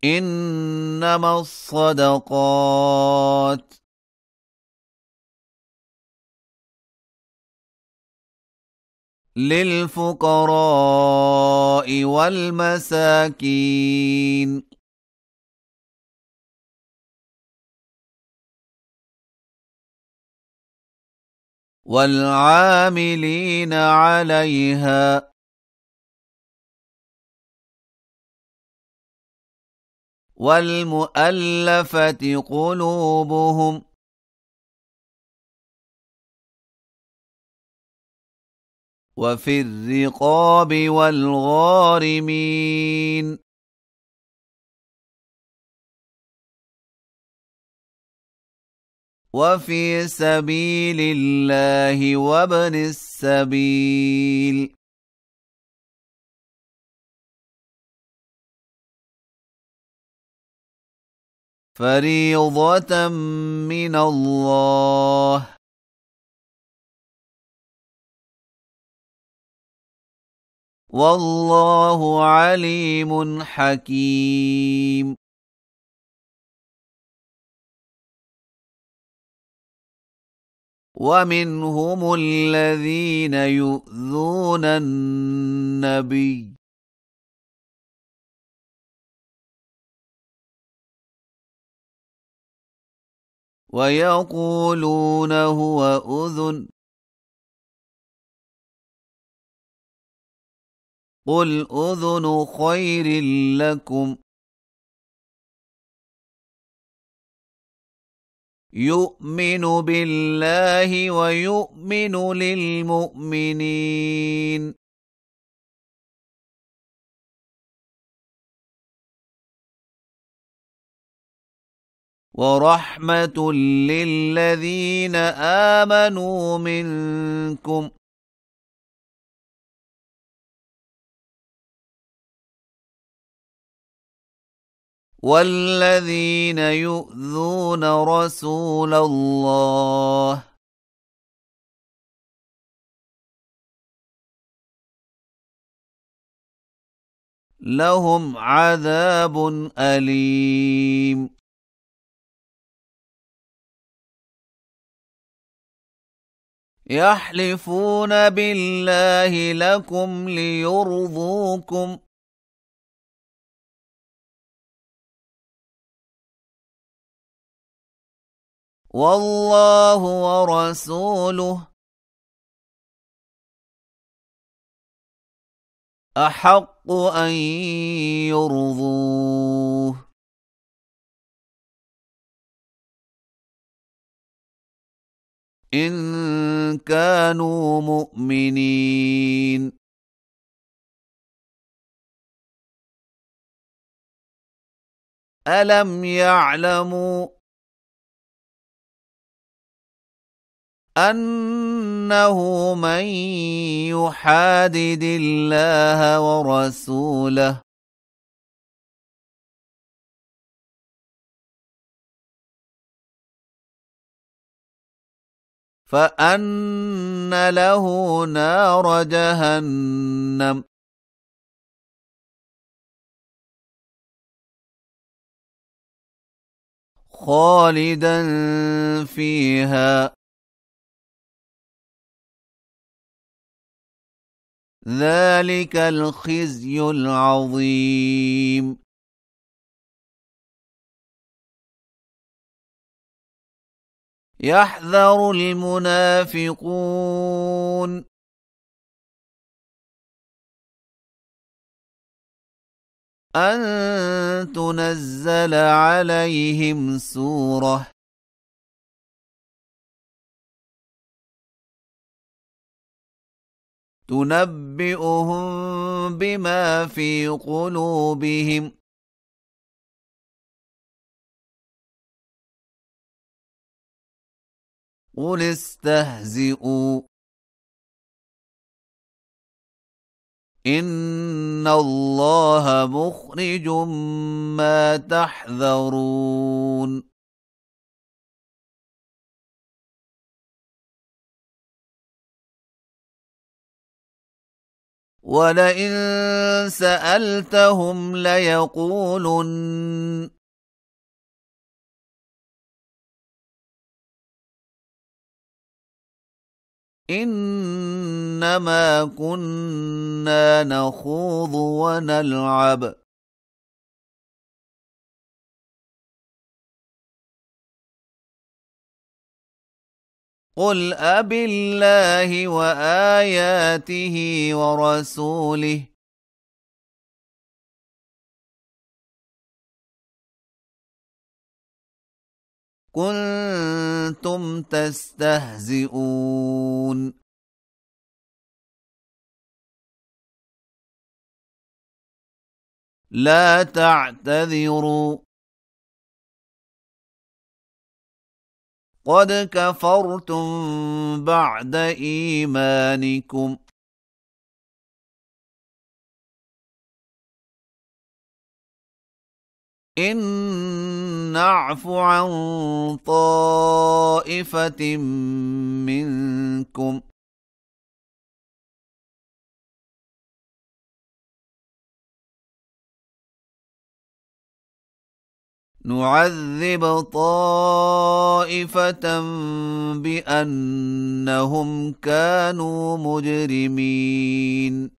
إنما الصدقات للفقراء والمساكين والعاملين عليها والمؤلفة قلوبهم وفي الرقاب والغارمين وفي سبيل الله وابن السبيل فريضة من الله والله عليم حكيم. ومنهم الذين يؤذون النبي ويقولون هو أذن قل أذن خير لكم يؤمن بالله ويؤمن للمؤمنين ورحمة للذين آمنوا منكم والذين يؤذون رسول الله لهم عذاب أليم. يحلفون بالله لكم ليرضوكم والله ورسوله أحق أن يرضوه إن كانوا مؤمنين. ألم يعلموا أنه من يحادد الله ورسوله فأن له نار جهنم خالدا فيها ذلك الخزي العظيم. يحذر المنافقون أن تنزل عليهم سورة تنبئهم بما في قلوبهم قل استهزئوا إن الله مخرج ما تحذرون. ولئن سألتهم ليقولن إنما كنا نخوض ونلعب. قل أبالله وآياته ورسوله كنتم تستهزئون. لا تعتذروا قد كفرتم بعد إيمانكم إن نعف عن طائفة منكم نعذب طائفة بأنهم كانوا مجرمين.